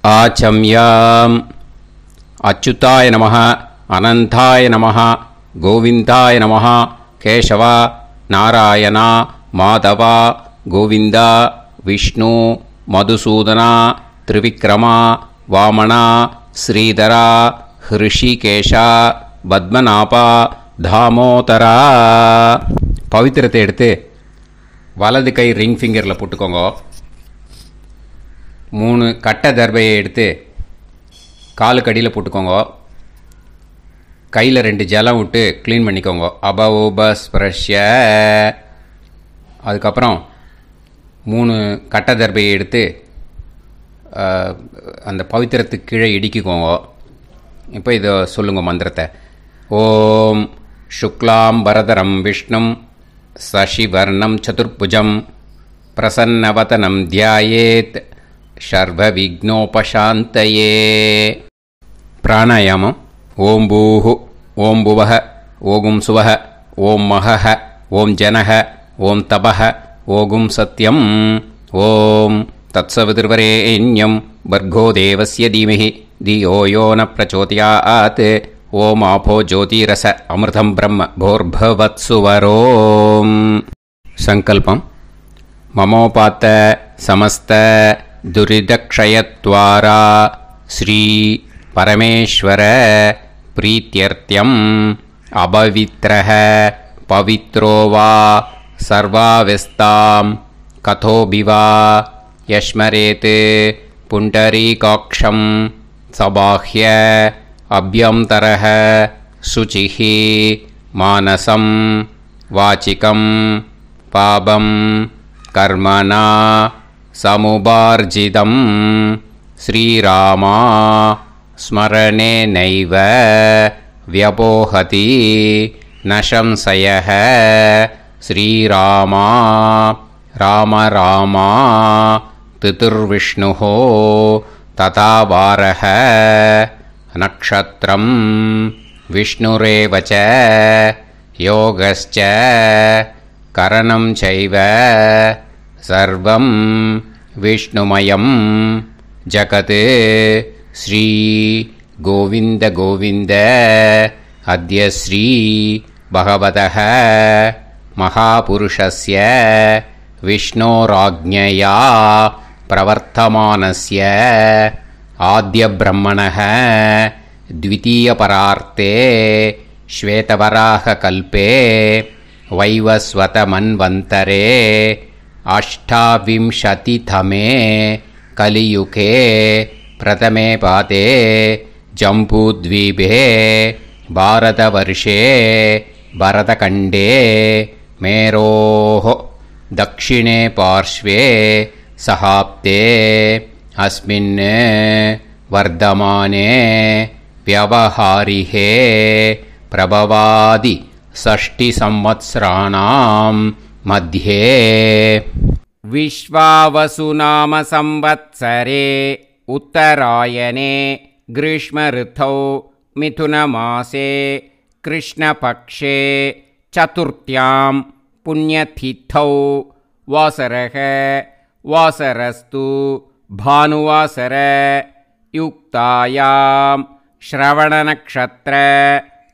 ஆச்சம்யாம். அச்சுதாய நமः, அனந்தாய நமः, கோவிந்தாய நமः, கேசவா, நாராயணா, மாதவா, கோவிந்தா, விஷ்ணு, மதுசூதனா, திரிவிக்ரமா, வாமனா, ஸ்ரீதரா, ஹிருஷிகேஷா, பத்மநாபா, தாமோதரா. பவித்திரத்தை எடுத்து வலது கை ரிங் ஃபிங்கரில் போட்டுக்கோங்க. 3 கட்டை தர்பையை எடுத்து காலுக்கடியில் போட்டுக்கோங்க. கையில் 2 ஜலம் விட்டு க்ளீன் பண்ணிக்கோங்க. அபவோபஸ்பிரஷ்ய. அதுக்கப்புறம் 3 கட்டை தர்பையை எடுத்து அந்த பவித்திரத்துக்கு கீழே இடிக்கிக்கோங்க. இப்போ இதை சொல்லுங்க மந்திரத்தை. ஓம் சுக்லாம் பரதரம் விஷ்ணும் சசிவர்ணம் சதுர்புஜம் பிரசன்னவதனம் தியாயேத் சர்வ விக்னோபசாந்தயே. பிராணாயாமம். ஓம் பூஹு, ஓம் புவஹ, ஓகும் சுவஹ, ஓம் மஹஹ, ஓம் ஜனஹ, ஓம் தபஹ, ஓகும் சத்யம். ஓம் தத்சவிதுர்வரேண்யம் பர்கோ தேவஸ்ய தீமஹி தியோ யோ ந பிரச்சோதயாத். ஓம் ஆபோ ஜோதிரச அமிர்தம் பிரம்ம போர்பவத்சுவரோம். சங்கல்பம். மமோபாத்த சமஸ்த துரிதக்ஷயத்வாரா ஸ்ரீ பரமேஸ்வர பிரீத்யர்த்தியம் அபவித்ரஹ பவித்ரோ வா சர்வாவஸ்தாம் கதோபிவா யஸ்மரேத் புண்டரீகாக்ஷம் சபாஹ்ய அப்யந்தரஹ சுசிஹ மானசம் வாசிகம் பாபம் கர்மணா சமுபார்ஜிதம் ஸ்ரீராமா ஸ்மரணேனைவ வ்யபோஹதி ந சம்சயः. ஸ்ரீராமா ராம ராமா திதிர்விஷ்ணுः ததா வாரः நக்ஷத்ரம் விஷ்ணுரேவ ச யோகஸ்ச கரணம் சைவ சர்வம் விஷ்ணுமயம் ஜகத். ஸ்ரீ கோவிந்த கோவிந்த அத்ய ஸ்ரீ பகவதः மகாபுருஷஸ்ய விஷ்ணோராஜ்ஞயா பிரவர்த்தமானஸ்ய ஆத்ய பிரம்மணः த்விதீயபரார்த்தே ஸ்வேதவராக கல்பே வைவஸ்வத மன்வந்தரே அஷ்டாவிம்சதிதமே கலியுகே பிரதமே பாதே ஜம்பூத்வீபே பாரதவர்ஷே பரதகண்டே மேரோः தக்ஷிணே பார்ஷ்வே சஹாப்தே அஸ்மின் வர்தமானே வியவஹாரிஹே பிரபவாதி ஷஷ்டி சம்வத்சராணாம் மத்யே. விஸ்வாவசு நாம சம்வத்சரே உத்தராயணே கிரீஷ்ம ரித்தௌ மிதுன மாசே கிருஷ்ணபக்ஷே சதுர்த்யாம் புண்ணியதித்தௌ வாசரக வாசரஸ்து பானுவாசர யுக்தாயாம் ஸ்ரவண நக்ஷத்ர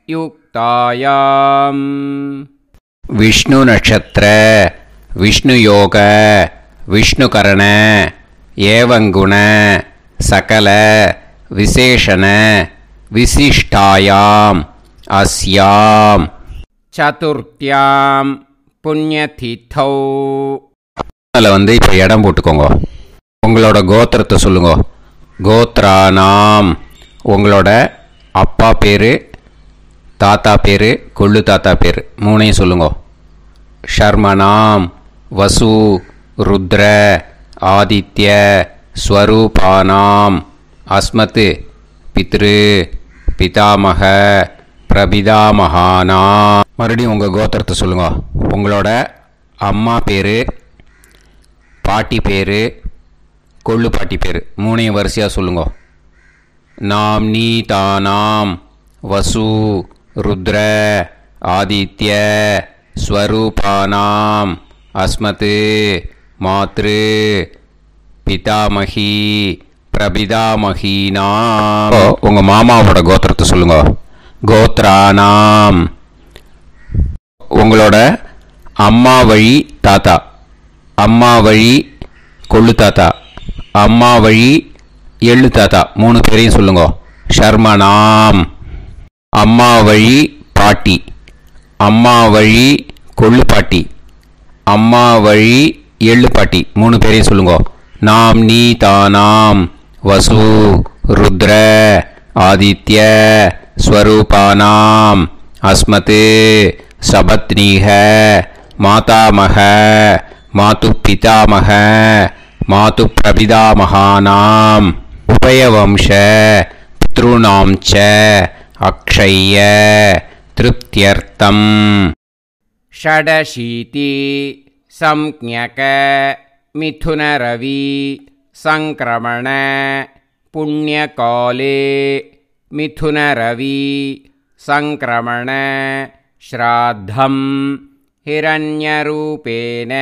யுக்தாயாம். விஷ்ணு நட்சத்திர விஷ்ணு யோக விஷ்ணுகரண ஏவங்குண சகல விசேஷண விசிஷ்டாயாம் அஸ்யாம் சதுர்த்யாம் புண்ணியதித்தௌ. அதில் இப்போ இடம் போட்டுக்கோங்க. உங்களோட கோத்திரத்தை சொல்லுங்க. கோத்ரானாம். உங்களோட அப்பா பேர், தாத்தா பேர், கொள்ளு தாத்தா பேர் 3ஐயும் சொல்லுங்க. ஷர்மனாம் வசு ருத்ர ஆதித்ய ஸ்வரூபானாம் அஸ்மத் பித்ரு பிதாமக பிரபிதாமகானா. மறுபடியும் உங்கள் கோத்திரத்தை சொல்லுங்க. உங்களோட அம்மா பேர், பாட்டி பேர், கொள்ளு பாட்டி பேர் 3ஐயும் வரிசையாக சொல்லுங்க. நாம் நீ தானாம் வசு ருத்ர ஆதித்ய ஸ்வரூபானாம் அஸ்மத் மாத்ரு பிதாமகி பிரபிதாமகீனாம். உங்க மாமாவோட கோத்திரத்தை சொல்லுங்க. கோத்ரானாம். உங்களோட அம்மா வழி தாத்தா, அம்மா வழி கொள்ளு தாத்தா, அம்மா வழி எள்ளு தாத்தா, 3 பேரையும் சொல்லுங்க. ஷர்மனாம். அம்மா வழி பாட்டி, அம்மா வழி கொள்ளு பாட்டி, அம்மா வழி எள்ளு பாட்டி, 3 பேரையும் சொல்லுங்க. நாம் நீ தானாம் வசு ருத்ர ஆதித்ய ஸ்வரூபானாம் அஸ்மத் சபத்னீஹ மாதாமக மாது பிதாமக மாது பிரபிதாமகானாம் உபயவம்ச பித்ருணாம் ச அக்ஷய்ய திருப்தியர்த்தம். ஷடசீதி சம்ஞக மிதுனரவி சங்கிரமண புண்ணியகாலே மிதுனரவி சங்கிரமண ஸ்ராத்தம் ஹிரண்யரூபேன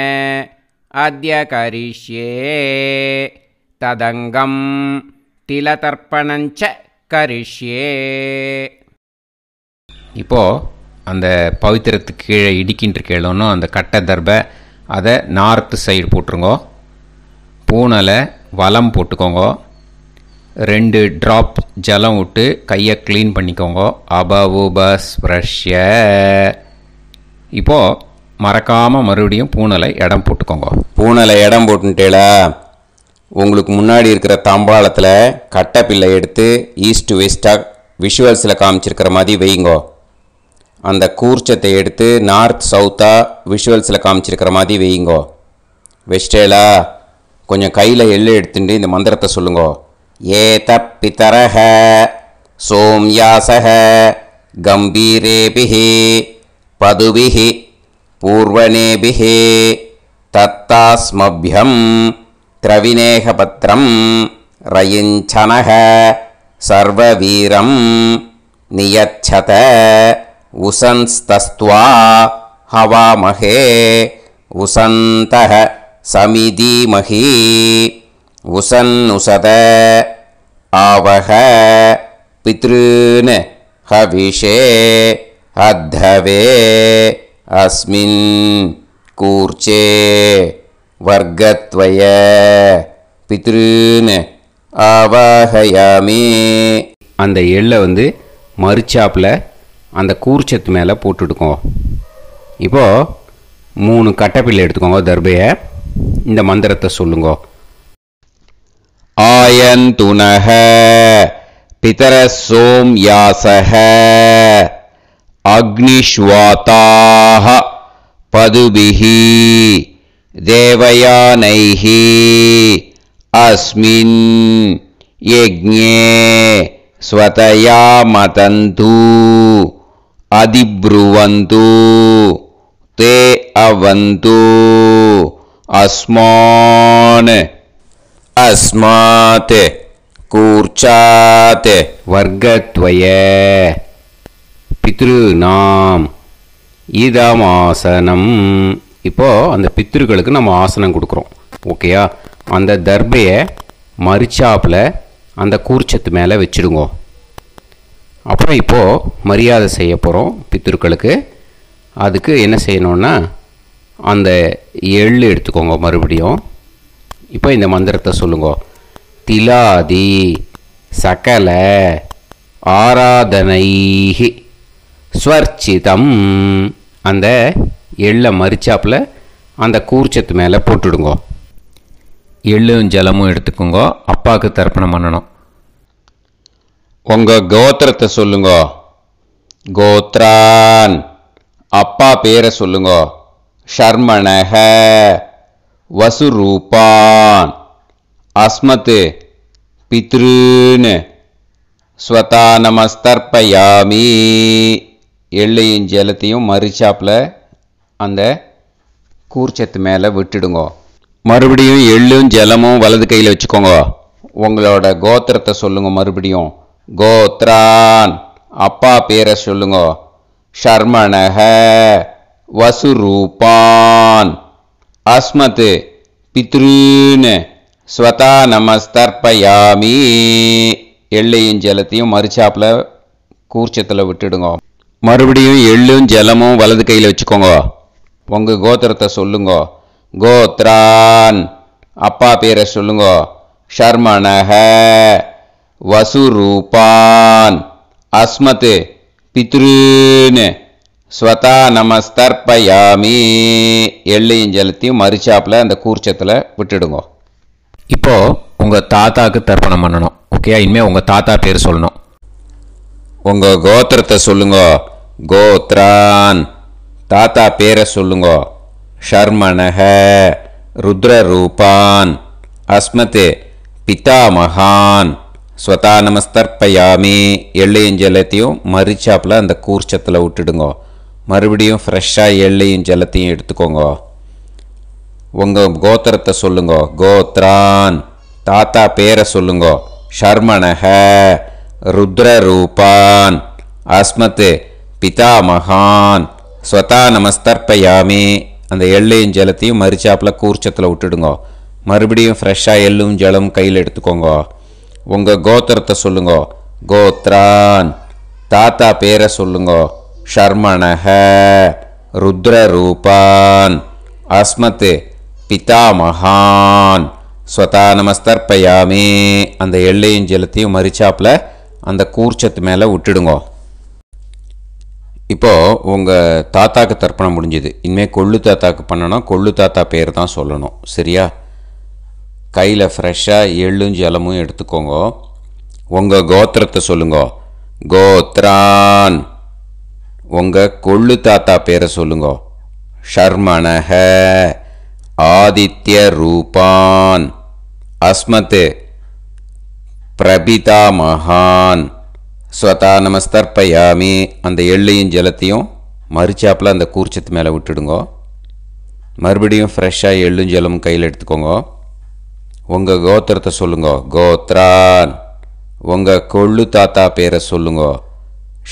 அத்ய கரிஷ்யே ததங்கம் திலதர்ப்பணஞ்ச கரிஷ்யே. இப்போது அந்த பவித்திரத்துக்கு கீழே இடிக்கின்ற கேளோன்னு அந்த கட்டை தர்பை அதை நார்த்து சைடு போட்டுருங்கோ. பூனலை வலம் போட்டுக்கோங்க. 2 ட்ராப் ஜலம் விட்டு கையை க்ளீன் பண்ணிக்கோங்க. அபவுபஸ்ப்ரஷ்ய. இப்போது மறக்காமல் மறுபடியும் பூனலை இடம் போட்டுக்கோங்க. பூனலை இடம் போட்டுட்டேளா, உங்களுக்கு முன்னாடி இருக்கிற தாம்பாளத்தில் கட்டை பிள்ளை எடுத்து ஈஸ்ட் வெஸ்டாக விஷுவல்ஸில் காமிச்சிருக்கிற மாதிரி வைங்கோ. அந்த கூர்ச்சத்தை எடுத்து நார்த் சவுத்தாக விஷுவல்ஸில் காமிச்சிருக்கிற மாதிரி வைங்கோ. வெஸ்டேலா கொஞ்சம் கையில் எள்ளு எடுத்துட்டு இந்த மந்திரத்தை சொல்லுங்கோ. ஏத பிதரஹ சோம்யாசஹ கம்பீரேபிஹி பதுபிஹி பூர்வனேபிஹி தத்தாஸ்மப்யம் திரவிநேகபத்ரம் ரயிஞ்சனஹ சர்வவீரம் நியச்சத உசன்ஸ்தஸ்த்வா ஹவாமஹே உசந்தஹ சமிதீமஹி உசன்னுசத ஆவஹ பித்ருன் ஹவிஷே அத்தவே அஸ்மின் கூர்ச்சே வர்க்கத்வய பித்ருன் ஆவாஹயாமி. அந்த எள்ளை மறுச்சாப்பில் அந்த கூர்ச்சத்து மேலே போட்டுடுக்கோங்க. இப்போது 3 கட்டைப்பிள்ளை எடுத்துக்கோங்க. தர்பையை இந்த மந்திரத்தை சொல்லுங்க. ஆயந்துனஹ பிதர சோம்யாசஹ அக்னிஷ்வாதாஹ பதுபிஹி தேவயானைஹி அஸ்மின் யஜ்ஞே ஸ்வதயா மதந்து அதிப்ருவந்து தே அவது அஸ்மான் அஸ்மாத் கூர்ச்சாத் வர்க்கத்வய பித்ருநாம் இதமாசனம். இப்போது அந்த பித்ருக்களுக்கு நம்ம ஆசனம் கொடுக்குறோம். ஓகேயா? அந்த தர்பையை மறுச்சாப்பில் அந்த கூர்ச்சத்து மேலே வச்சுடுங்க. அப்புறம் இப்போது மரியாதை செய்ய போகிறோம் பித்ருக்களுக்கு. அதுக்கு என்ன செய்யணுன்னா அந்த எள்ளு எடுத்துக்கோங்க. மறுபடியும் இப்போ இந்த மந்திரத்தை சொல்லுங்க. திலாதி சகல ஆராதனைஹி ஸ்வர்ச்சிதம். அந்த எள்ளை மரிச்சாப்பில் அந்த கூர்ச்சத்து மேலே போட்டுடுங்க. எள்ளும் ஜலமும் எடுத்துக்கோங்க. அப்பாவுக்கு தர்ப்பணம் பண்ணணும். உங்கள் கோத்திரத்தை சொல்லுங்க. கோத்ரான். அப்பா பேரை சொல்லுங்க. ஷர்மணஹ வசுரூபான் அஸ்மத் பித்ருன் ஸ்வதா நமஸ்தர்ப்பயாமி. எள்ளையும் ஜலத்தையும் மறுச்சாப்பில் அந்த கூர்ச்சத்து மேலே விட்டுடுங்க. மறுபடியும் எள்ளும் ஜலமும் வலது கையில் வச்சுக்கோங்க. உங்களோட கோத்திரத்தை சொல்லுங்க. மறுபடியும் கோத்ரான். அப்பா பேரை சொல்லுங்க. ஷர்மணஹ வசுரூபான் அஸ்மத் பித்ருன் ஸ்வதா நமஸ்தர்ப்பயாமி. எள்ளையும் ஜலத்தையும் மறுச்சாப்பில் கூர்ச்சத்தில் விட்டுடுங்க. மறுபடியும் எள்ளும் ஜலமும் வலது கையில் வச்சுக்கோங்க. உங்கள் கோத்திரத்தை சொல்லுங்க. கோத்ரான் அப்பா பேரை சொல்லுங்க. ஷர்மணஹ வசுரூபான் அஸ்மத் பித்ருன்னு. ஸ்வதா நமஸ்தர்ப்பயாமி. எள்ளையும் ஜலத்தையும் மறுச்சாப்பில் அந்த கூர்ச்சத்தில் விட்டுடுங்க. இப்போது உங்கள் தாத்தாவுக்கு தர்ப்பணம் பண்ணணும். ஓகே, இனிமேல் உங்கள் தாத்தா பேர் சொல்லணும். உங்கள் கோத்திரத்தை சொல்லுங்க. கோத்ரான் தாத்தா பேரை சொல்லுங்க. ஷர்மணஹ ருத்ரரூபான் அஸ்மத் பிதாமகான். ஸ்வதா நமஸ்தர்ப்பயாமி. எள்ளையும் ஜலத்தையும் மறுச்சாப்பில் அந்த கூர்ச்சத்தில் விட்டுடுங்க. மறுபடியும் ஃப்ரெஷ்ஷாக எள்ளையும் ஜலத்தையும் எடுத்துக்கோங்க. உங்கள் கோத்திரத்தை சொல்லுங்க. கோத்ரான் தாத்தா பேரை சொல்லுங்க. ஷர்மணஹ ருத்ரரூபான் அஸ்மத் பிதாமகான். ஸ்வதா நமஸ்தர்ப்பயாமி. அந்த எள்ளையும் ஜலத்தையும் மறுச்சாப்பில் கூர்ச்சத்தில் விட்டுடுங்க. மறுபடியும் ஃப்ரெஷ்ஷாக எள்ளும் ஜலம் கையில் எடுத்துக்கோங்க. உங்கள் கோத்திரத்தை சொல்லுங்க. கோத்ரான் தாத்தா பேரை சொல்லுங்க. ஷர்மணஹ ருத்ரரூபான் அஸ்மத் பிதாமகான். ஸ்வதா நமஸ்தர்ப்பயாமி. அந்த எள்ளையும் ஜலத்தையும் மறுச்சாப்பில் அந்த கூர்ச்சத்து மேலே விட்டுடுங்க. இப்போது உங்கள் தாத்தாக்கு தர்ப்பணம் முடிஞ்சுது. இனிமேல் கொள்ளு தாத்தாக்கு பண்ணணும். கொள்ளு தாத்தா பேர் தான் சொல்லணும். சரியா? கையில் ஃப்ரெஷ்ஷாக எள்ளும் ஜலமும் எடுத்துக்கோங்க. உங்கள் கோத்திரத்தை சொல்லுங்க. கோத்ரான் உங்கள் கொள்ளு தாத்தா பேரை சொல்லுங்க. ஷர்மணஹ ஆதித்ய ரூபான் அஸ்மத் பிரபிதாமகான். ஸ்வதா நமஸ்தர்ப்பயாமி. அந்த எள்ளையும் ஜலத்தையும் மறுச்சாப்பில் அந்த கூர்ச்சத்து மேலே விட்டுடுங்க. மறுபடியும் ஃப்ரெஷ்ஷாக எள்ளும் ஜலமும் கையில் எடுத்துக்கோங்க. உங்கள் கோத்திரத்தை சொல்லுங்க. கோத்ரான் உங்கள் கொள்ளு தாத்தா பேரை சொல்லுங்க.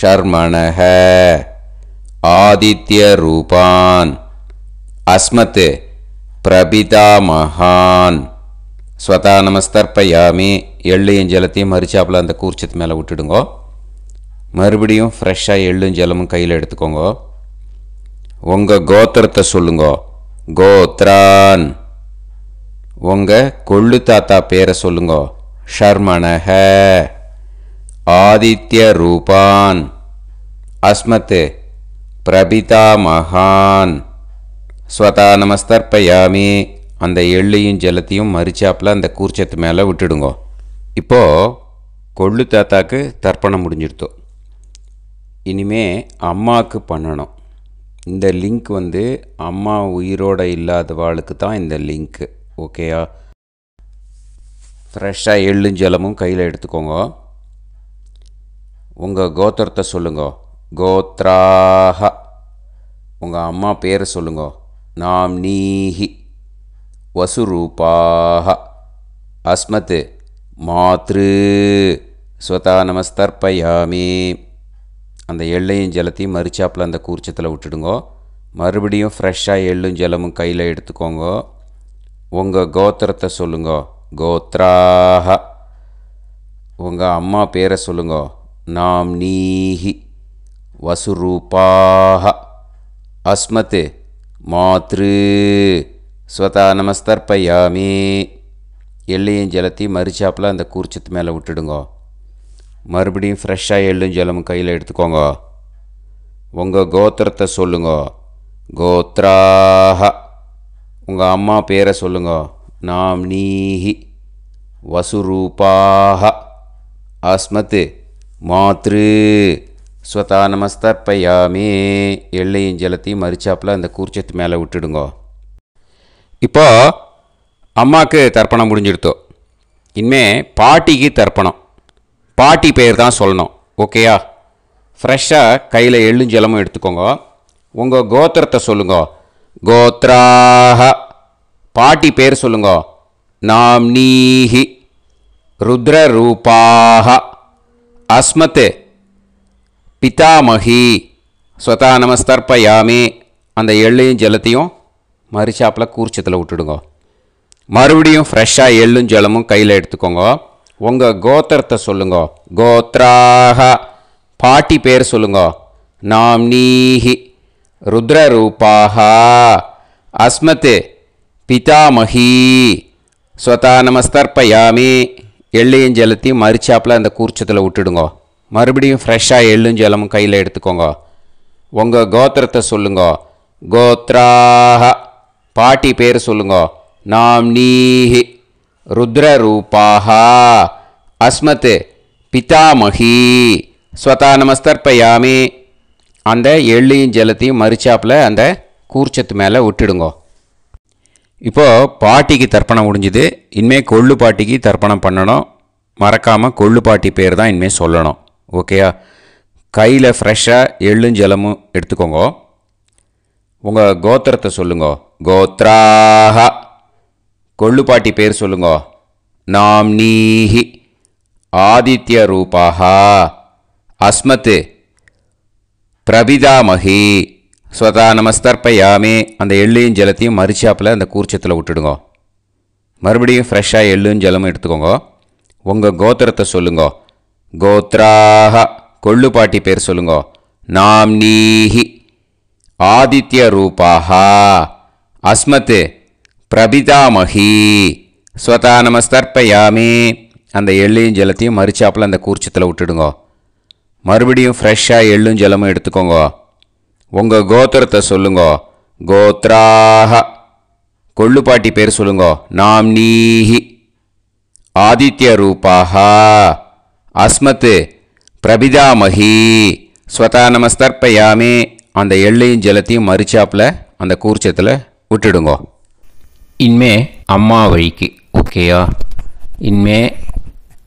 ஷர்மணஹ ஆதித்ய ரூபான் அஸ்மத் பிரபிதாமகான். ஸ்வதா நமஸ்தர்ப்பயாமி. எள்ளையும் ஜலத்தையும் மறுச்சாப்பில் அந்த கூர்ச்சத்து மேலே விட்டுடுங்க. மறுபடியும் ஃப்ரெஷ்ஷாக எள்ளும் ஜலமும் கையில் எடுத்துக்கோங்க. உங்கள் கோத்திரத்தை சொல்லுங்க. கோத்ரான் உங்கள் கொள்ளு தாத்தா பேரை சொல்லுங்க. ஷர்மணஹ ஆதித்ய ரூபான் அஸ்மத் பிரபிதாமகான். ஸ்வதா நமஸ்தர்ப்பயாமி. அந்த எள்ளையும் ஜலத்தையும் மறுச்சாப்பில் அந்த கூர்ச்சத்து மேலே விட்டுடுங்க. இப்போது கொள்ளு தாத்தாக்கு தர்ப்பணம் முடிஞ்சிருத்தோம். இனிமே அம்மாவுக்கு பண்ணணும். இந்த லிங்க் அம்மா உயிரோடு இல்லாதவாளுக்கு தான் இந்த லிங்க்கு. ஓகேயா? ஃப்ரெஷ்ஷாக எள்ளும் ஜலமும் கையில் எடுத்துக்கோங்க. உங்கள் கோத்திரத்தை சொல்லுங்க. கோத்ராஹ உங்கள் அம்மா பேரை சொல்லுங்க. நாம்னீஹி வசுரூபாஹ அஸ்மத் மாத்ரு. ஸ்வதா நமஸ்தர்ப்பயாமி. அந்த எள்ளையும் ஜலத்தையும் மறுச்சாப்பில் அந்த கூர்ச்சத்தில் விட்டுடுங்க. மறுபடியும் ஃப்ரெஷ்ஷாக எள்ளும் ஜலமும் கையில் எடுத்துக்கோங்க. உங்கள் கோத்திரத்தை சொல்லுங்க. கோத்ராஹ உங்கள் அம்மா பேரை சொல்லுங்க. நாம்னீஹி வசுரூபாஹ அஸ்மத் மாத்ரு. ஸ்வதா நமஸ்தர்ப்பயாமி. எள்ளையும் ஜலத்தையும் மறுச்சாப்பில் அந்த கூர்ச்சத்து மேலே விட்டுடுங்க. மறுபடியும் ஃப்ரெஷ்ஷாக எள்ளும் ஜலமும் கையில் எடுத்துக்கோங்க. உங்கள் கோத்திரத்தை சொல்லுங்க. கோத்ராஹ உங்கள் அம்மா பேரை சொல்லுங்க. நாம்னீஹி வசுரூபாஹ அஸ்மத் மாத்ரு. ஸ்வதா நமஸ்தர்ப்பயாமி. எள்ளையும் ஜலத்தையும் மறுச்சாப்பில் அந்த கூர்ச்சத்து மேலே விட்டுடுங்க. இப்போ அம்மாவுக்கு தர்ப்பணம் முடிஞ்சிடுத்தோம். இனிமே பாட்டிக்கு தர்ப்பணம். பாட்டி பேர் தான் சொல்லணும். ஓகேயா? ஃப்ரெஷ்ஷாக கையில் எள்ளும் ஜலமும் எடுத்துக்கோங்க. உங்கள் கோத்திரத்தை சொல்லுங்க. கோத்ராஹ பாட்டி பேர் சொல்லுங்க. நாம்னீஹி ருத்ரரூபாஹ அஸ்மத் பிதாமகி. ஸ்வதா நமஸ்தர்ப்பயாமி. அந்த எள்ளையும் ஜலத்தையும் மறுச்சாப்பில் கூர்ச்சத்தில் விட்டுடுங்க. மறுபடியும் ஃப்ரெஷ்ஷாக எள்ளும் ஜலமும் கையில் எடுத்துக்கோங்க. உங்கள் கோத்திரத்தை சொல்லுங்க. கோத்ராக. பாட்டி பேர் சொல்லுங்க. நாம்னீஹி. ருத்ரரூபாக. அஸ்மத் பிதாமஹி. ஸ்வதா நமஸ்தர்ப்பயாமி. எள்ளையும் ஜலத்தையும் மரிச்சாப்பில் அந்த கூர்ச்சத்தில் விட்டுடுங்க. மறுபடியும் ஃப்ரெஷ்ஷாக எள்ளும் ஜலமும் கையில் எடுத்துக்கோங்க. உங்கள் கோத்திரத்தை சொல்லுங்க. கோத்ராக. பாட்டி பேர் சொல்லுங்க. நாம்னீஹி. ருத்ரரூபாக. அஸ்மத் பிதாமஹி. ஸ்வதா நமஸ்தர்ப்பயாமி. அந்த எள்ளையும் ஜலத்தையும் மரிச்சாப்பில் அந்த கூர்ச்சத்து மேலே விட்டுடுங்க. இப்போது பாட்டிக்கு தர்ப்பணம் முடிஞ்சுது. இனிமேல் கொள்ளு பாட்டிக்கு தர்ப்பணம் பண்ணணும். மறக்காமல் கொள்ளு பாட்டி பேர் தான் இனிமேல் சொல்லணும். ஓகேயா? கையில் ஃப்ரெஷ்ஷாக எள்ளும் ஜலமும் எடுத்துக்கோங்க. உங்கள் கோத்திரத்தை சொல்லுங்க. கோத்ராக. கொள்ளு பாட்டி பேர் சொல்லுங்க. நாம்னீஹி. ஆதித்ய ரூபாக. அஸ்மத் பிரபிதாமஹி. ஸ்வதா நமஸ்தர்ப்பயாமி. அந்த எள்ளையும் ஜலத்தையும் மரிச்சாப்பில் அந்த கூர்ச்சத்தில் விட்டுடுங்க. மறுபடியும் ஃப்ரெஷ்ஷாக எள்ளும் ஜலமும் எடுத்துக்கோங்க. உங்கள் கோத்திரத்தை சொல்லுங்க. கோத்ராக. கொள்ளு பாட்டி பேர் சொல்லுங்க. நாம்னீஹி. ஆதித்ய ரூபாக. அஸ்மத் பிரபிதாமஹி. ஸ்வதா நமஸ்தர்ப்பயாமி. அந்த எள்ளையும் ஜலத்தையும் மரிச்சாப்பில் அந்த கூர்ச்சத்தில் விட்டுடுங்க. மறுபடியும் ஃப்ரெஷ்ஷாக எள்ளும் ஜலமும் எடுத்துக்கோங்க. உங்கள் கோத்திரத்தை சொல்லுங்க. கோத்ராக. கொள்ளு பாட்டி பேர் சொல்லுங்க. நாம்னீஹி. ஆதித்ய ரூபாக. அஸ்மத் பிரபிதாமஹி. ஸ்வதா நமஸ்தர்ப்பயாமி. அந்த எள்ளையும் ஜலத்தையும் மரிச்சாப்பில் அந்த கூர்ச்சத்தில் விட்டுடுங்க. இனிமே அம்மா வழிக்கு. ஓகேயா? இனிமே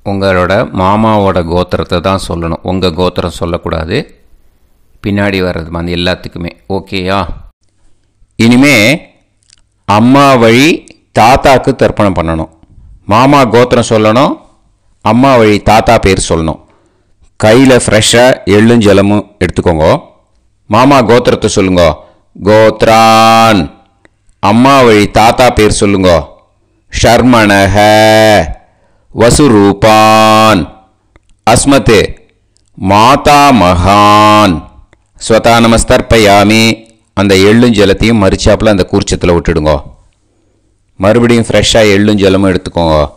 உங்களோட மாமாவோட கோத்திரத்தை தான் சொல்லணும். உங்கள் கோத்திரம் சொல்லக்கூடாது. பின்னாடி வர்றது மாதிரி எல்லாத்துக்குமே. ஓகேயா? இனிமே அம்மா வழி தாத்தாக்கு தர்ப்பணம் பண்ணணும். மாமா கோத்திரம் சொல்லணும். அம்மா வழி தாத்தா பேர் சொல்லணும். கையில் ஃப்ரெஷ்ஷாக எள்ளும் ஜலமும் எடுத்துக்கோங்க. மாமா கோத்திரத்தை சொல்லுங்க. கோத்ரான். அம்மா வழி தாத்தா பேர் சொல்லுங்க. ஷர்மணஹ. வசுரூபான். அஸ்மத் மாதா மகான். ஸ்வதா நமஸ்தர்ப்பயாமி. அந்த எள்ளும் ஜலத்தையும் மரிச்சாப்பில் அந்த கூர்ச்சத்தில் விட்டுடுங்க. மறுபடியும் ஃப்ரெஷ்ஷாக எள்ளும் ஜலமும் எடுத்துக்கோங்க.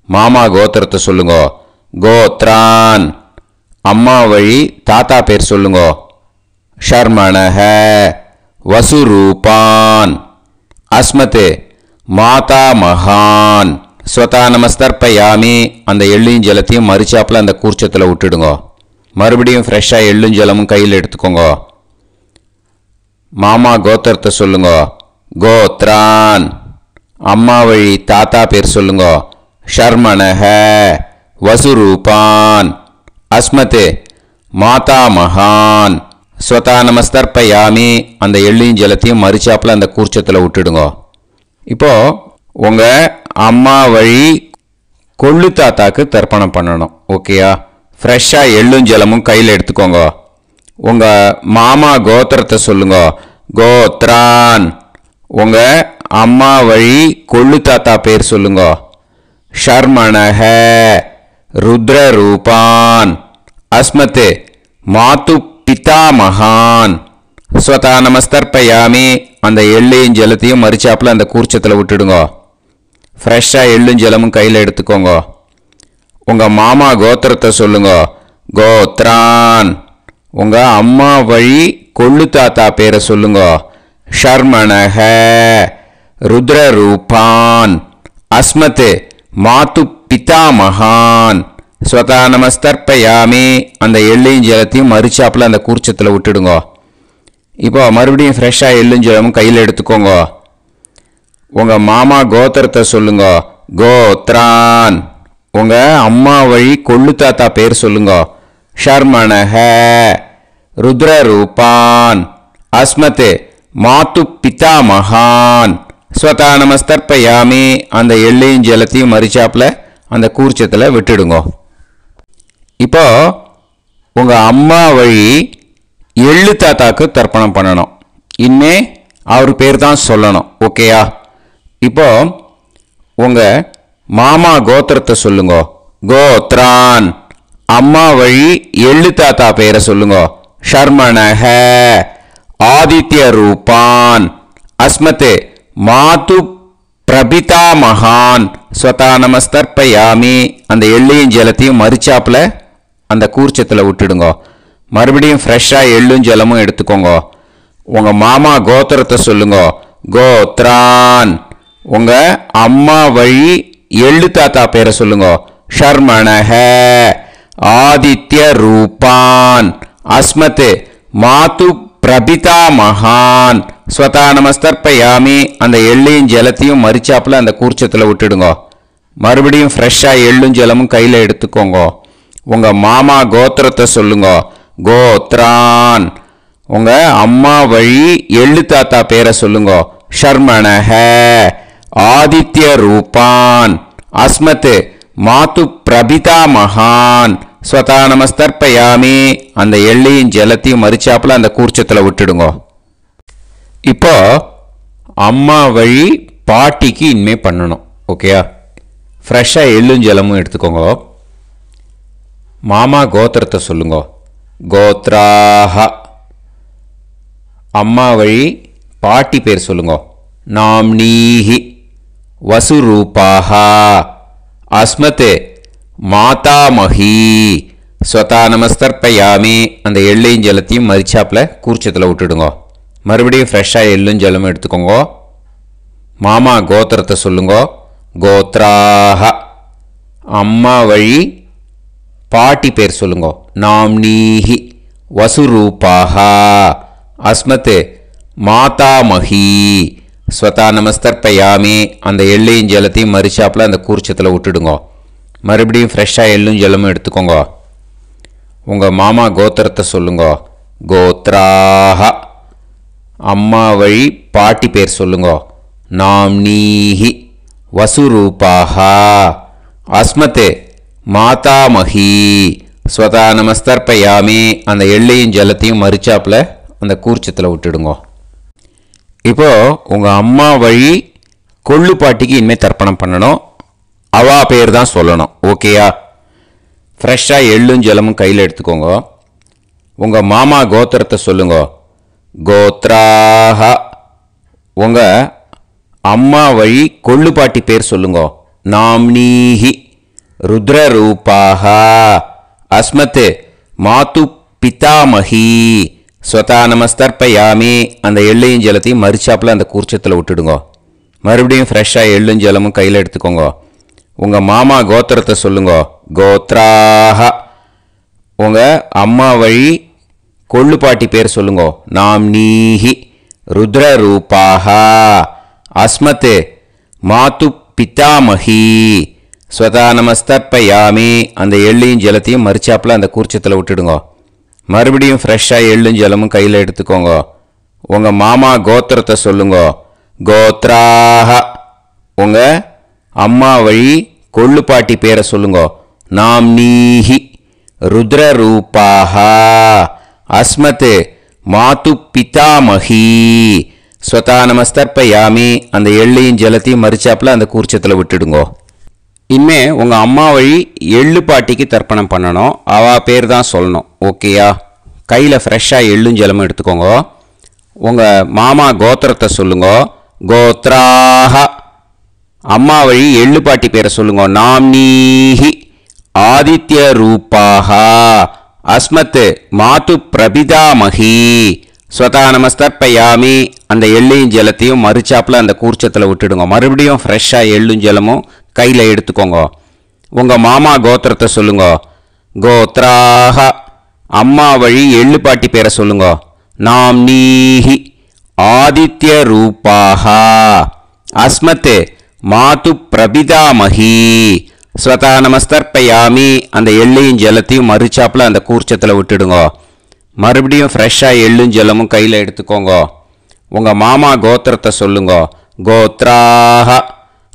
மாமா கோத்திரத்தை சொல்லுங்க. கோத்ரான். அம்மா வழி தாத்தா பேர் சொல்லுங்க. ஷர்மணஹ. வசுரூபான். அஸ்மத் மாதா மகான். ஸ்வதா நமஸ்தர்ப்பயாமி. அந்த எள்ளையும் ஜலத்தையும் மரிச்சாப்பில் அந்த கூர்ச்சத்தில் விட்டுடுங்க. மறுபடியும் ஃப்ரெஷ்ஷாக எள்ளும் ஜலமும் கையில் எடுத்துக்கோங்க. மாமா கோத்திரத்தை சொல்லுங்க. கோத்ரான். அம்மா வழி தாத்தா பேர் சொல்லுங்க. ஷர்மணஹ. வசுரூபான். அஸ்மத் மாதா மகான். ஸ்வதா நமஸ்தர்ப்பயாமி. அந்த எள்ளையும் ஜலத்தையும் மரிச்சாப்பில் அந்த கூர்ச்சத்தில் விட்டுடுங்க. இப்போது உங்கள் அம்மா வழி கொள்ளு தாத்தாக்கு தர்ப்பணம் பண்ணணும். ஓகேயா? ஃப்ரெஷ்ஷாக எள்ளும் ஜலமும் கையில் எடுத்துக்கோங்க. உங்கள் மாமா கோத்திரத்தை சொல்லுங்க. கோத்ரான். உங்கள் அம்மா வழி கொள்ளு தாத்தா பேர் சொல்லுங்க. ஷர்மணஹ. ருத்ரரூபான். அஸ்மத் மாது பிதாமகான். ஸ்வதா நமஸ்தர்ப்பயாமி. அந்த எள்ளையும் ஜலத்தையும் மரிச்சாப்பில் அந்த கூர்ச்சத்தில் விட்டுடுங்க. ஃப்ரெஷ்ஷாக எள்ளும் ஜலமும் கையில் எடுத்துக்கோங்க. உங்கள் மாமா கோத்திரத்தை சொல்லுங்க. கோத்ரான். உங்கள் அம்மா வழி கொள்ளு தாத்தா பேரை சொல்லுங்க. ஷர்மணஹ. ருத்ரரூபான். அஸ்மத் மாது பிதாமகான். ஸ்வதா நமஸ்தர்ப்பயாமி. அந்த எள்ளையும் ஜலத்தையும் மரிச்சாப்பில் அந்த கூர்ச்சத்தில் விட்டுடுங்க. இப்போ மறுபடியும் ஃப்ரெஷ்ஷாக எள்ளும் ஜலமும் கையில் எடுத்துக்கோங்க. உங்கள் மாமா கோத்திரத்தை சொல்லுங்க. கோத்ரான். உங்கள் அம்மா வழி கொள்ளு தாத்தா பேர் சொல்லுங்க. ஷர்மணஹ. ருத்ரரூபான். அஸ்மத் மாது பிதாமகான். ஸ்வதா நமஸ்தர்ப்பயாமி. அந்த எள்ளையும் ஜலத்தையும் மரிச்சாப்பில் அந்த கூர்ச்சத்தில் விட்டுடுங்க. இப்போ உங்கள் அம்மா வழி எள்ளு தாத்தாக்கு தர்ப்பணம் பண்ணணும். இனிமே அவர் பேர் தான் சொல்லணும். ஓகேயா? இப்போ உங்கள் மாமா கோத்திரத்தை சொல்லுங்க. கோத்ரான். அம்மா வழி எள்ளு தாத்தா பெயரை சொல்லுங்க. ஷர்மணஹ. ஆதித்ய ரூபான். அஸ்மத் மாது பிரபிதா மகான் ஸ்வதா நமஸ்தர்ப்பயாமி. அந்த எள்ளையும் ஜலத்தையும் மறிச்சாப்புல அந்த கூர்ச்சத்தில் விட்டுடுங்க. மறுபடியும் ஃப்ரெஷ்ஷாக எள்ளும் ஜலமும் எடுத்துக்கோங்க. உங்கள் மாமா கோத்திரத்தை சொல்லுங்க. கோத்ரான். உங்கள் அம்மா வழி எள்ளு தாத்தா பேரை சொல்லுங்க. ஷர்மணஹ. ஆதித்ய ரூபான். அஸ்மத் மாது பிரபிதா மகான் ஸ்வதா நமஸ்தர்ப்பயாமி. அந்த எள்ளையும் ஜலத்தையும் மறிச்சாப்புல அந்த கூர்ச்சத்தில் விட்டுடுங்க. மறுபடியும் ஃப்ரெஷ்ஷாக எள்ளும் ஜலமும் கையில் எடுத்துக்கோங்க. உங்கள் மாமா கோத்திரத்தை சொல்லுங்க. கோத்ரான். உங்கள் அம்மா வழி எள்ளு தாத்தா பேரை சொல்லுங்க. ஷர்மணஹ. ஆதித்ய ரூபான். அஸ்மத் மாது பிரபிதா மகான் ஸ்வதா நமஸ்தர்ப்பயாமி. அந்த எள்ளையும் ஜலத்தையும் மறிச்சாப்புல அந்த கூர்ச்சத்தில் விட்டுடுங்க. இப்போ அம்மா வழி பாட்டிக்கு இனிமே பண்ணணும். ஓகேயா? ஃப்ரெஷ்ஷாக எள்ளும் ஜலமும் எடுத்துக்கோங்க. மாமா கோத்திரத்தை சொல்லுங்க. கோத்ராஹ. அம்மா வழி பாட்டி பேர் சொல்லுங்க. நாம்னீஹி. வசுரூபாஹ. அஸ்மத் மாதாமஹி ஸ்வதா நமஸ்தர்ப்பயாமி. அந்த எள்ளையும் ஜலத்தையும் மறிச்சாப்புல கூர்ச்சத்தில் விட்டுடுங்க. மறுபடியும் ஃப்ரெஷ்ஷாக எள்ளும் ஜலமும் எடுத்துக்கோங்க. மாமா கோத்திரத்தை சொல்லுங்க. கோத்ராஹ. அம்மா வழி பாட்டி பேர் சொல்லுங்க. நாம்னீஹி. வசுரூபாஹ. அஸ்மத் மாதாமஹி ஸ்வதா நமஸ்தர்ப்பயாமி. அந்த எள்ளையும் ஜலத்தையும் மறிச்சாப்புல அந்த கூர்ச்சத்தில் விட்டுடுங்க. மறுபடியும் ஃப்ரெஷ்ஷாக எள்ளும் ஜலமும் எடுத்துக்கோங்க. உங்கள் மாமா கோத்திரத்தை சொல்லுங்க. கோத்ராஹ. அம்மா வழி பாட்டி பேர் சொல்லுங்க. நாம்னீஹி. வசுரூபாஹ. அஸ்மத் மாதாமஹி ஸ்வதா நமஸ்தர்ப்பயாமி. அந்த எள்ளையும் ஜலத்தையும் மறிச்சாப்புல அந்த கூர்ச்சத்தில் விட்டுடுங்க. இப்போது உங்கள் அம்மா வழி கொள்ளு பாட்டிக்கு இனிமேல் தர்ப்பணம் பண்ணணும். அவா பேர் தான் சொல்லணும். ஓகேயா? ஃப்ரெஷ்ஷாக எள்ளும் ஜலமும் கையில் எடுத்துக்கோங்க. உங்கள் மாமா கோத்திரத்தை சொல்லுங்க. கோத்ராஹ. உங்கள் அம்மா வழி கொள்ளு பாட்டி பேர் சொல்லுங்க. நாம்னீஹி. ருத்ரரூபாஹ. அஸ்மத் மாது பிதாமஹி ஸ்வதா நமஸ்தர்ப்பயாமி. அந்த எள்ளையும் ஜலத்தையும் மறிச்சாப்புல அந்த கூர்ச்சத்தில் விட்டுடுங்க. மறுபடியும் ஃப்ரெஷ்ஷாக எள்ளும் ஜலமும் கையில் எடுத்துக்கோங்க. உங்கள் மாமா கோத்திரத்தை சொல்லுங்க. கோத்ராஹ. உங்கள் அம்மா வழி கொள்ளு பாட்டி பேர் சொல்லுங்க. நாம்னீஹி. ருத்ரரூபாஹ. அஸ்மத் மாது பிதாமஹி ஸ்வதா நமஸ்தர்ப்பயாமி. அந்த எள்ளையும் ஜலத்தையும் மறிச்சாப்புல அந்த கூர்ச்சத்தில் விட்டுடுங்க. மறுபடியும் ஃப்ரெஷ்ஷாக எள்ளும் ஜலமும் கையில் எடுத்துக்கோங்க. உங்கள் மாமா கோத்திரத்தை சொல்லுங்க. கோத்ராஹ. உங்கள் அம்மா வழி கொள்ளு பாட்டி பேரை சொல்லுங்க. நாம்னீஹி. ருத்ரரூபாஹ. அஸ்மத் மாது பிதாமஹி ஸ்வதா நமஸ்தர்ப்பயாமி. அந்த எள்ளையும் ஜலத்தையும் மறிச்சாப்புல அந்த கூர்ச்சத்தில் விட்டுடுங்க. இனிமே உங்கள் அம்மா வழி எள்ளு பாட்டிக்கு தர்ப்பணம் பண்ணணும். அவா பேர் தான் சொல்லணும். ஓகேயா? கையில் ஃப்ரெஷ்ஷாக எள்ளும் ஜலமும் எடுத்துக்கோங்க. உங்கள் மாமா கோத்திரத்தை சொல்லுங்க. கோத்ராஹ. அம்மா வழி எள்ளு பாட்டி பேரை சொல்லுங்க. நாம்னீஹி. ஆதித்ய ரூபாஹ. அஸ்மத் மாது பிரபிதாமஹி ஸ்வதா நமஸ்தர்ப்பயாமி. அந்த எள்ளையும் ஜலத்தையும் மறிச்சாப்புல அந்த கூர்ச்சத்தில் விட்டுடுங்க. மறுபடியும் ஃப்ரெஷ்ஷாக எள்ளும் ஜலமும் கையில் எடுத்துக்கோங்க. உங்கள் மாமா கோத்திரத்தை சொல்லுங்க. கோத்ராஹ. அம்மா வழி எள்ளு பாட்டி பேரை சொல்லுங்க. நாம்னீஹி. ஆதித்ய ரூபாஹ. அஸ்மத் மாது பிரபிதாமஹி ஸ்வதா நமஸ்தர்ப்பயாமி. அந்த எள்ளையும் ஜலத்தையும் மறிச்சாப்புல அந்த கூர்ச்சத்தில் விட்டுடுங்க. மறுபடியும் ஃப்ரெஷ்ஷாக எள்ளும் ஜலமும் கையில் எடுத்துக்கோங்க. உங்கள் மாமா கோத்திரத்தை சொல்லுங்க. கோத்ராஹ.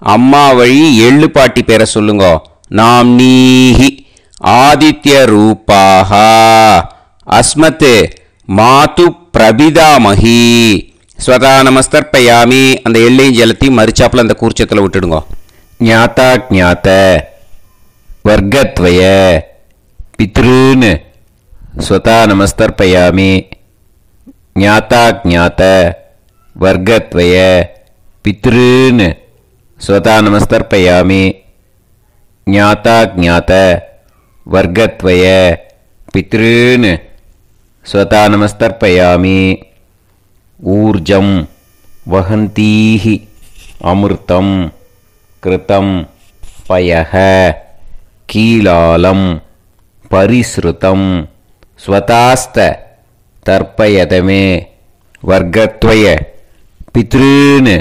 அம்மா வழி எள்ளு பாட்டி பேரை சொல்லுங்க. நாம்னீஹி. ஆதித்ய ரூபாஹ. அஸ்மத் மாது பிரபிதாமஹி ஸ்வதா நமஸ்தர்ப்பயாமி. அந்த எள்ளையும் ஜலத்தையும் மறிச்சாப்புல அந்த கூர்ச்சத்தில் விட்டுடுங்க. ஞாதா ஞாத வர்க்கத்வய பித்ருன் ஸ்வதா நமஸ்தர்ப்பயாமி. ஞாதா ஞாத வர்க்கத்வய பித்ருன் ஸ்வதா நமஸ்தர்ப்பயாமி. ஞாதா ஞாத வர்க்கத்வய பித்ருன் ஸ்வதா நமஸ்தர்ப்பயாமி. ஊர்ஜம் வஹந்தீஹி அமிர்தம் கிருதம் பயஹ கீலாலம் பரிஸ்ருதம் ஸ்வதாஸ்த தர்ப்பயதமே வர்க்கத்வய பித்ருன்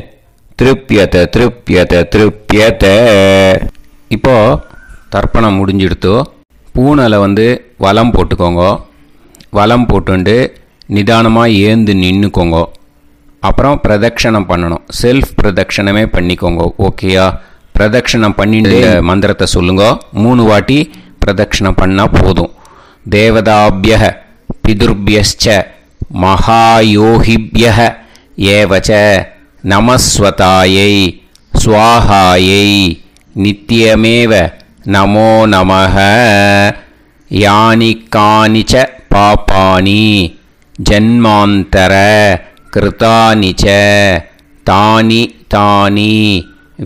திருப்யத திருப்யத திருப்யத. இப்போ தர்ப்பணம் முடிஞ்சிடுத்தோ பூனலை வலம் போட்டுக்கோங்க. வலம் போட்டுண்டு நிதானமாக ஏந்து நின்றுக்கோங்க. அப்புறம் பிரதட்சணம் பண்ணணும். செல்ஃப் பிரதட்சணமே பண்ணிக்கோங்க. ஓகேயா? பிரதட்சணம் பண்ணிட்டு மந்திரத்தை சொல்லுங்க. 3 வாட்டி பிரதட்சணம் பண்ணால் போதும். தேவதாபிய பிதுர்பியஸ்ச மகாயோகிபிய ஏவச்ச நமஸ்வதாயை ஸ்வாஹாயை நித்யமேவ நமோ நமஹ. யானி கானிச்ச பாபானி ஜன்மாந்தர கிருதானி ச தானி தானி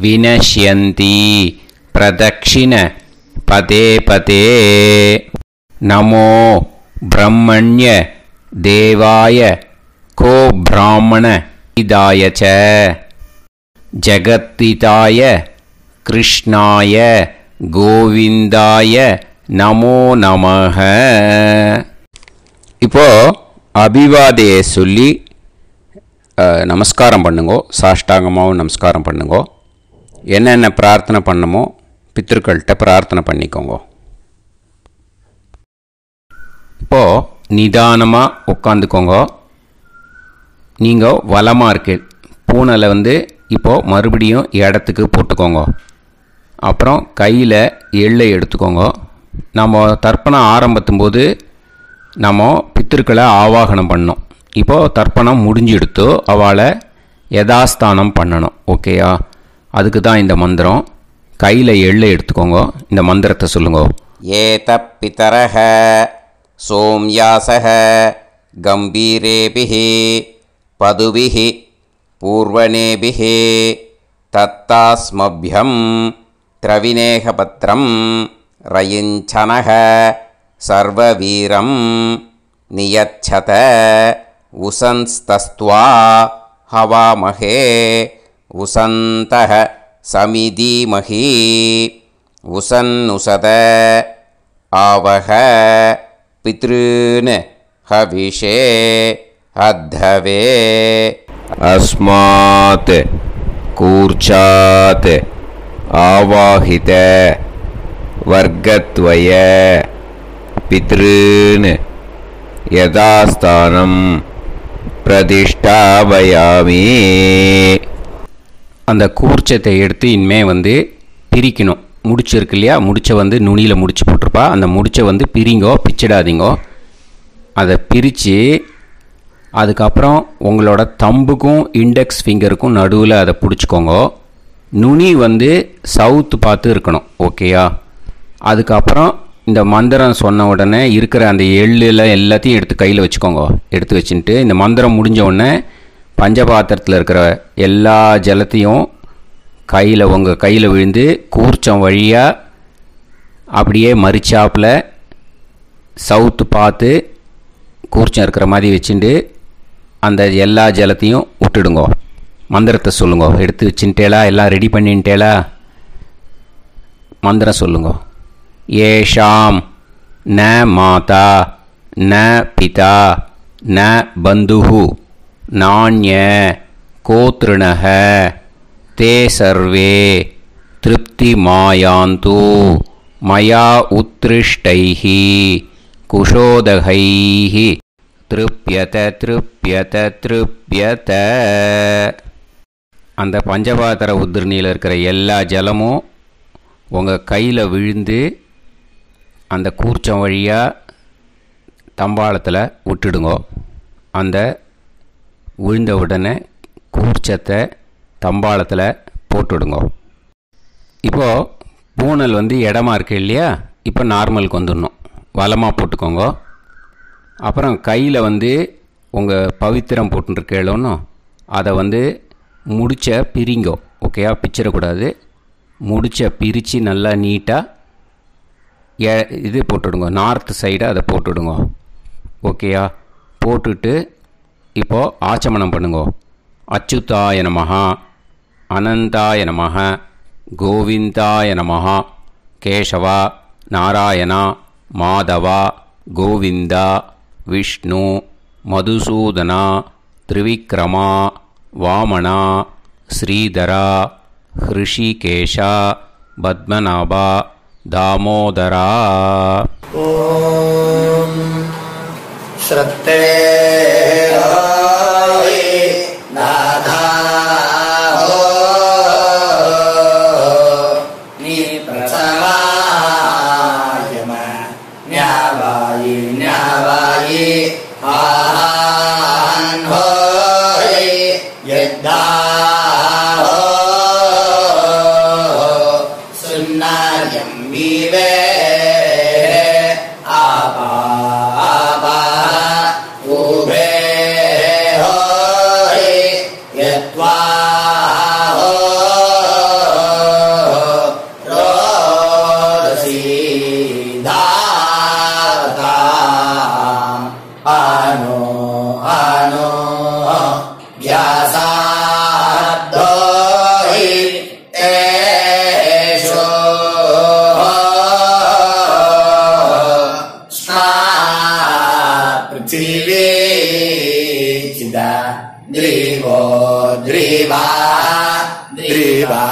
வினஷ்யந்தி பிரதக்ஷிண பதே பதே. நமோ பிரம்மண்ய தேவாய கோ பிராமண இதாய ச ஜகத்திதாய கிருஷ்ணாய கோவிந்தாய நமோ நமஹ. இப்போ அபிவாதையை சொல்லி நமஸ்காரம் பண்ணுங்கோ. சாஷ்டாங்கமாகவும் நமஸ்காரம் பண்ணுங்கோ. என்னென்ன பிரார்த்தனை பண்ணமோ பித்ருக்கள்கிட்ட பிரார்த்தனை பண்ணிக்கோங்க. இப்போது நிதானமாக உட்காந்துக்கோங்க. நீங்கள் வலமாக இருக்கு பூனலை இப்போது மறுபடியும் இடத்துக்கு போட்டுக்கோங்க. அப்புறம் கையில் எள்ளை எடுத்துக்கோங்க. நம்ம தர்ப்பணம் ஆரம்பித்தும்போது நம்ம பித்திருக்களை ஆவாகனம் பண்ணோம். இப்போது தர்ப்பணம் முடிஞ்செடுத்து அவளை யதாஸ்தானம் பண்ணணும். ஓகேயா? அதுக்கு தான் இந்த மந்திரம். கையில் எள்ளை எடுத்துக்கோங்க. இந்த மந்திரத்தை சொல்லுங்க. ஏத பிதரஹ சோம்யாசஹ கம்பீரேபிஹி பதுபிஹி பூர்வணேபிஹி தத்தாஸ்மப்யம் திரவிநேகபத்ரம் ரயிஞ்சனஹ சர்வவீரம் நியச்சத உசன்ஸ்தஸ்த்வா ஹவாமஹே உசந்தஹ சமிதீமஹி உசன்னுசத ஆவஹ பித்ருன் ஹவிஷே அத்தவே. அஸ்மாத் கூர்ச்சாத் ஆவாஹித வர்க்கத்வய பித்ருன் யதாஸ்தானம் பிரதிஷ்டாபயாமி. அந்த கூர்ச்சத்தை எடுத்து இனிமே பிரிக்கணும். முடிச்சு இருக்கு இல்லையா? முடிச்சை நுனியில் முடிச்சு போட்டிருப்பா. அந்த முடிச்சை பிரிங்கோ, பிச்சிடாதீங்கோ. அதை பிரித்து அதுக்கப்புறம் உங்களோட தம்புக்கும் இண்டெக்ஸ் ஃபிங்கருக்கும் நடுவில் அதை பிடிச்சிக்கோங்க. நுனி சவுத்து பார்த்து இருக்கணும். ஓகேயா? அதுக்கப்புறம் இந்த மந்திரம் சொன்ன உடனே இருக்கிற அந்த எள்ளில் எல்லாத்தையும் எடுத்து கையில் வச்சுக்கோங்க. எடுத்து வச்சுட்டு இந்த மந்திரம் முடிஞ்ச உடனே பஞ்சபாத்திரத்தில் இருக்கிற எல்லா ஜலத்தையும் உங்கள் கையில் விழுந்து கூர்ச்சம் வழியாக அப்படியே மறிச்சாப்பில் சவுத்து பார்த்து கூர்ச்சம் இருக்கிற மாதிரி வச்சுட்டு அந்த எல்லா ஜலத்தையும் விட்டுடுங்கோ. மந்திரத்தை சொல்லுங்க. எடுத்து வச்சுட்டேலா? எல்லாம் ரெடி பண்ணிட்டேலா? மந்திரம் சொல்லுங்க. ஏஷாம் ந மாதா ந பிதா ந பந்துஹு நாண்ய கோத்ருணஹ தே சர்வே திருப்தி மாயாந்து மயா உத்ருஷ்டைஹி குஷோதகைஹி திருப்யத திருப்யத திருப்யத. அந்த பஞ்சபாத்திர உதிர்ணியில் இருக்கிற எல்லா ஜலமும் உங்கள் கையில் விழுந்து அந்த கூர்ச்சம் வழியாக தம்பாளத்தில் விட்டுடுங்கோ. அந்த விழுந்த உடனே கூர்ச்சத்தை தம்பாளத்தில் போட்டுடுங்கோ. இப்போது பூனல் வந்து இடமா இருக்கு இல்லையா, இப்போ நார்மலுக்கு வந்துடணும். வலமாக போட்டுக்கோங்க. அப்புறம் கையில் வந்து உங்கள் பவித்திரம் போட்டுருக்கேளோன்னு அதை வந்து முடிச்ச பிரிங்கோ. ஓகேயா, பிச்சிடக்கூடாது. முடிச்ச பிரித்து நல்லா நீட்டாக இது போட்டுவிடுங்க, நார்த் சைடை அதை போட்டுவிடுங்க. ஓகேயா, போட்டுட்டு இப்போது ஆச்சமனம் பண்ணுங்க. அச்சுதாய நமஹ, அனந்தாய நமஹ, கோவிந்தாய நமஹ, கேசவா, நாராயணா, மாதவா, கோவிந்தா, விஷ்ணு, மதுசூதனா, திரிவிக்ரமா, வாமனா, ஸ்ரீதரா, ஹிருஷிகேஷா, பத்மநாபா, தாமோதரா. ஓம் ஸ்ரத்தே நாதா நீ பிரசவாயம ஞாவாயி ஞாவாயி ஆஹான் ஹோய் யத்தா சுன்னாயம் விவே ஆபா ஆபா உபே ஹோய் யத்வா ரோதசி தாவதாம் ஆனோ ஆனோ வ்யாசாத்தோஹி தேஷோ ஸ்னா பிருத்திவி சிதா த்ரிவோ த்ரிவா த்ரிவா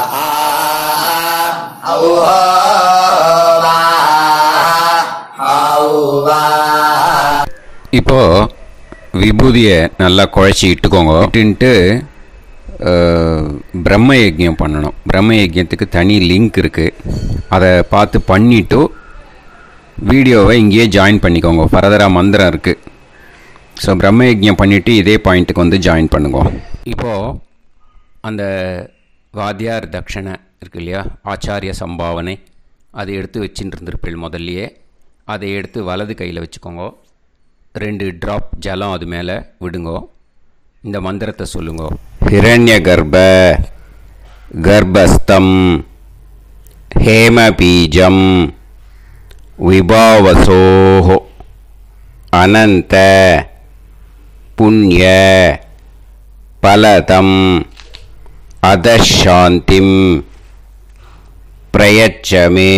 ஔஹா ஔவா. இப்போது விபூதியை நல்லா குழச்சி இட்டுக்கோங்க. இட்டுன்ட்டு பிரம்ம யஜ்யம் பண்ணணும். பிரம்ம யஜ்யத்துக்கு தனி லிங்க் இருக்குது, அதை பார்த்து பண்ணிவிட்டு வீடியோவை இங்கேயே ஜாயின் பண்ணிக்கோங்க. ஃபர்தராக மந்திரம் இருக்குது. ஸோ பிரம்ம யஜ்யம் பண்ணிவிட்டு இதே பாயிண்ட்டுக்கு வந்து ஜாயின் பண்ணுங்க. இப்போது அந்த வாத்தியார் தட்சணை இருக்கு இல்லையா, ஆச்சாரிய சம்பாவனை, அதை எடுத்து வச்சுட்டு இருந்திருப்பீள் முதல்லையே. அதை எடுத்து வலது கையில் வச்சுக்கோங்க. 2 ட்ராப் ஜலம் அது மேலே விடுங்கோ. இந்த மந்திரத்தை சொல்லுங்கோ. ஹிரண்ய கர்ப்ப கர்ப்பஸ்தம் ஹேமபீஜம் விபாவசோஹோ அனந்த புண்ணிய பலதம் அதசாந்திம் பிரயச்சமே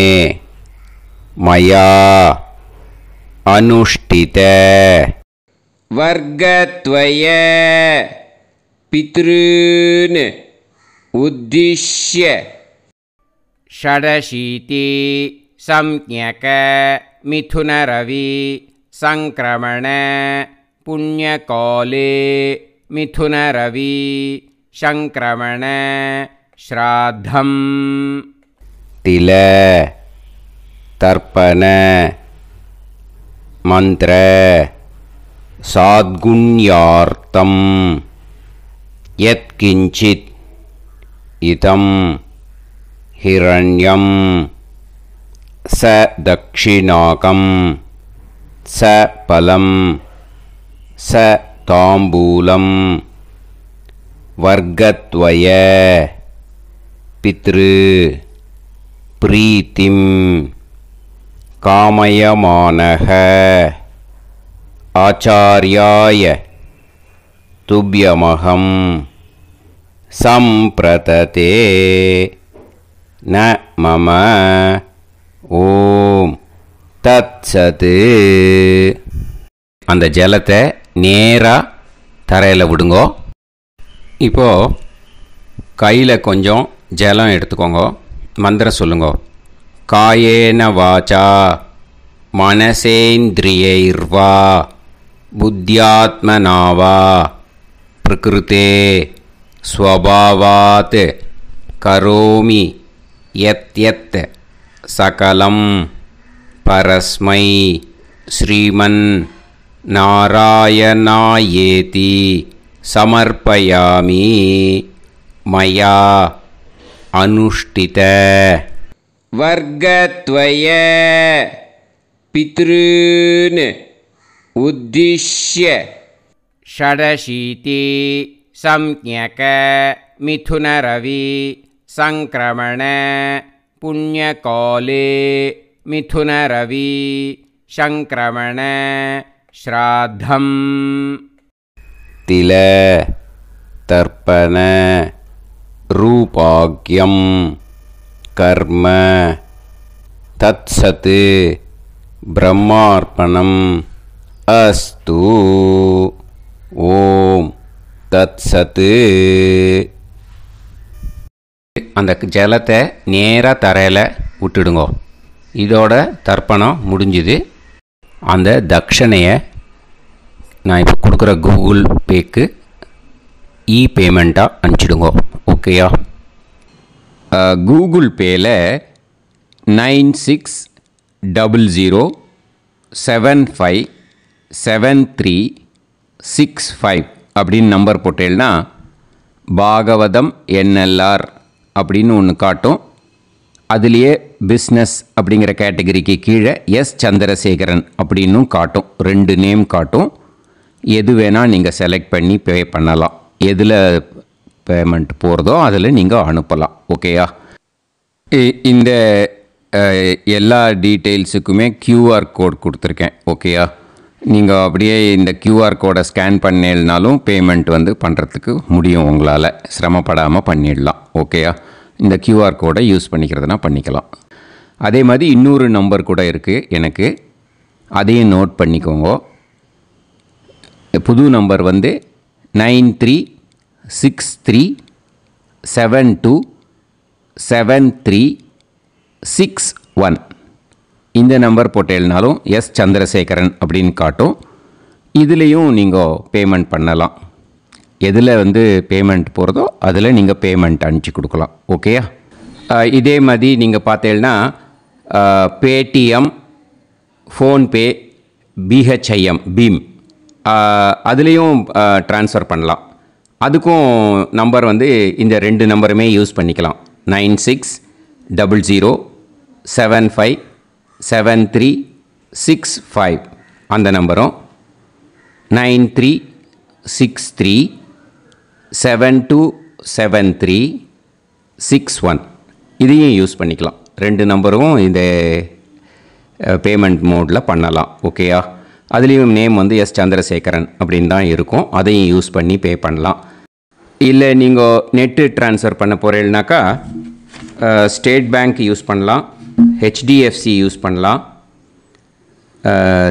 மயா அனுஷ்டித வர்க்கத்வய பித்ருன் உத்திஷ்ய ஷடசீதி சம்ஞக மிதுனரவி சங்கிரமண புண்ணியகாலே மிதுனரவி சங்கிரமண ஸ்ராத்தம் தில தர்ப்பண மந்திர சாத்குண்யார்த்தம் யத்கிஞ்சித் இதம் ஹிரண்யம் ச தக்ஷிணாகம் ச பலம் ச தாம்பூலம் வர்க்கத்வய பித்ரு பிரீத்திம் காமயமானஹ ஆச்சார்யாய துப்யமகம் சம்பிரததே ந மம ஓம் தத்சத். அந்த ஜலத்தை நேராக தரையில் விடுங்கோ. இப்போது கையில் கொஞ்சம் ஜலம் எடுத்துக்கோங்க. மந்திரம் சொல்லுங்கோ. காயேன வாச்சா மனசேந்திரியைர்வா புத்தியாத்மனாவா பிரகிருதே ஸ்வபாவாத் கரோமி யத் யத் சகலம் பரஸ்மை ஸ்ரீமன் நாராயணாயேதி சமர்ப்பயாமி மயா அனுஷ்டித. वर्गत्वय पितॄन् उद्दिश्य षडशीति संज्ञक मिथुनरवि संक्रमण पुण्यकाले मिथुनरवि संक्रमण श्राद्धम् तिल तर्पण रूपाग्यं कर्म तत्सत् ब्रह्मार्पणम् अस्तु ஓம் தத்சத்து. அந்த ஜலத்தை நேராக தரையில் விட்டுடுங்கோ. இதோட தர்ப்பணம் முடிஞ்சுது. அந்த தட்சணையை நான் இப்போ கொடுக்குற கூகுள் பேக்கு பேமெண்ட்டாக அனுப்பிச்சிடுங்கோ. ஓகேயா? கூகுள் பேயில் 9600757365 அப்படின்னு நம்பர் போட்டேன்னா பாகவதம் NLR அப்படின்னு ஒன்று காட்டும். அதுலேயே பிஸ்னஸ் அப்படிங்கிற கேட்டகரிக்கு கீழே எஸ் சந்திரசேகரன் அப்படின்னும் காட்டும். 2 நேம் காட்டும். எது வேணால் நீங்கள் செலக்ட் பண்ணி பே பண்ணலாம். எதில் பேமெண்ட் போகிறதோ அதில் நீங்கள் அனுப்பலாம். ஓகேயா? இந்த எல்லா டீட்டெயில்ஸுக்குமே QR கோட் கொடுத்துருக்கேன். ஓகேயா? நீங்கள் அப்படியே இந்த QR கோடை ஸ்கேன் பண்ணேன்னாலும் பேமெண்ட் பண்ணுறதுக்கு முடியும். உங்களால் சிரமப்படாமல் பண்ணிடலாம். ஓகேயா? இந்த QR கோடை யூஸ் பண்ணிக்கிறதுனா பண்ணிக்கலாம். அதே மாதிரி இன்னொரு நம்பர் கூட இருக்குது எனக்கு. அதையும் நோட் பண்ணிக்கோங்க. புது நம்பர் 9363727361. இந்த நம்பர் போட்டேல்னாலும் எஸ் சந்திரசேகரன் அப்படின்னு காட்டும். இதுலேயும் நீங்கள் பேமெண்ட் பண்ணலாம். எதில் பேமெண்ட் போகிறதோ அதில் நீங்கள் பேமெண்ட் அனுப்பிச்சி கொடுக்கலாம். ஓகேயா? இதே மாதிரி நீங்கள் பார்த்தேன்னா பேடிஎம், ஃபோன்பே, BHIM பீம் அதுலேயும் ட்ரான்ஸ்ஃபர் பண்ணலாம். அதுக்கும் நம்பர் இந்த 2 நம்பருமே யூஸ் பண்ணிக்கலாம். 9600757365 அந்த நம்பரும் 9363727361 இதையும் யூஸ் பண்ணிக்கலாம். 2 நம்பரும் இந்த பேமெண்ட் மோடில் பண்ணலாம். ஓகேயா? அதுலேயும் நேம் எஸ் சந்திரசேகரன் அப்படின்னு தான் இருக்கும். அதையும் யூஸ் பண்ணி பே பண்ணலாம். இல்லை நீங்கள் நெட்டு ட்ரான்ஸ்ஃபர் பண்ண போகிறீங்கனாக்கா ஸ்டேட் பேங்க் யூஸ் பண்ணலாம், HDFC யூஸ் பண்ணலாம்,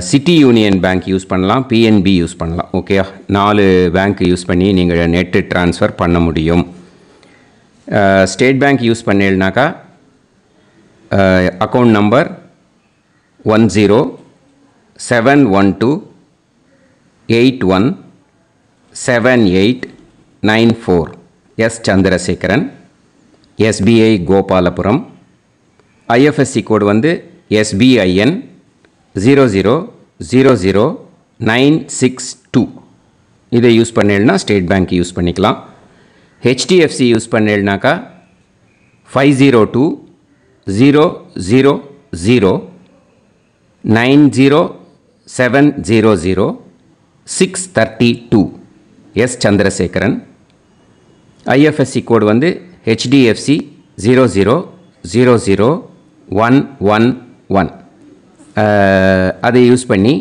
சிட்டி யூனியன் பேங்க் யூஸ் பண்ணலாம், PNB யூஸ் பண்ணலாம். ஓகேயா? 4 பேங்க் யூஸ் பண்ணி நீங்கள் நெட்டு ட்ரான்ஸ்ஃபர் பண்ண முடியும். ஸ்டேட் பேங்க் யூஸ் பண்ணீங்கனாக்கா account number 1071281789 S Chandrasekaran, SBI Gopalapuram. IFSC code SBIN 0000962. இதை யூஸ் பண்ணேன்னா ஸ்டேட் பேங்க் யூஸ் பண்ணிக்கலாம். HDFC யூஸ் பண்ணேன்னாக்கா 5020090700 S Chandrasekaran. IFSC code HDFC 0000111. அதை யூஸ் பண்ணி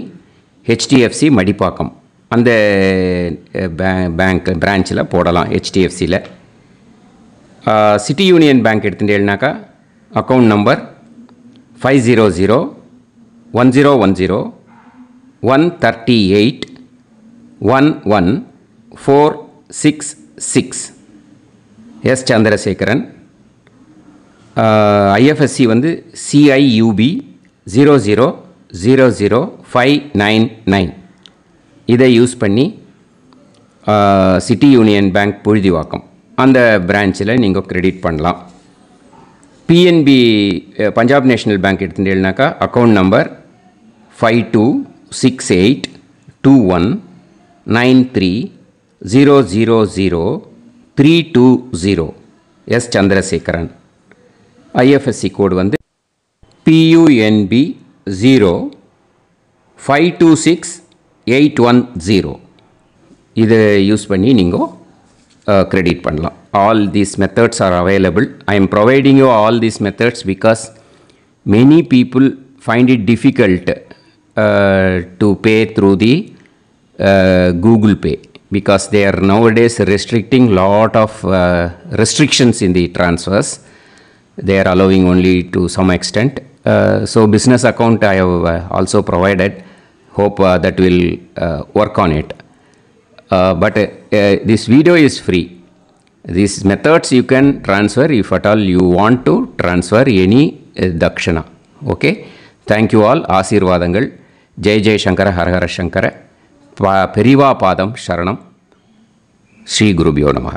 HDFC மடிப்பாக்கம் அந்த பேங்க் பிரான்ச்சில் போடலாம். HDFCயில் சிட்டி யூனியன் பேங்க் எடுத்துட்டேன்னாக்கா account number 5001011381146 S Chandrasekaran. IFSC CIUB 0000599. இதை யூஸ் பண்ணி சிட்டி யூனியன் பேங்க் புழுதிவாக்கம் அந்த பிரான்ச்சில் நீங்கள் கிரெடிட் பண்ணலாம். PNB பஞ்சாப் நேஷ்னல் பேங்க் எடுத்துட்டேன்னாக்கா account number 52682193000320 S Chandrasekaran. IFSC code PUNB 0526810 இதை யூஸ் பண்ணி நீங்கள் credit பண்ணலாம். All these methods are available. I am providing you all these methods because many people find it difficult to pay through the Google Pay because they are nowadays restricting lot of restrictions in the transfers. They are allowing only to some extent. So business account I have also provided. Hope that will work on it. But this video is free. These methods you can transfer if at all you want to transfer any dakshana. Okay. Thank you all. ஆசீர்வாதங்கள். ஜெய் ஜெய் சங்கர ஹரஹர சங்கர. பெரிவா பாதம் சரணம். ஸ்ரீ குருபியோ நமஹ.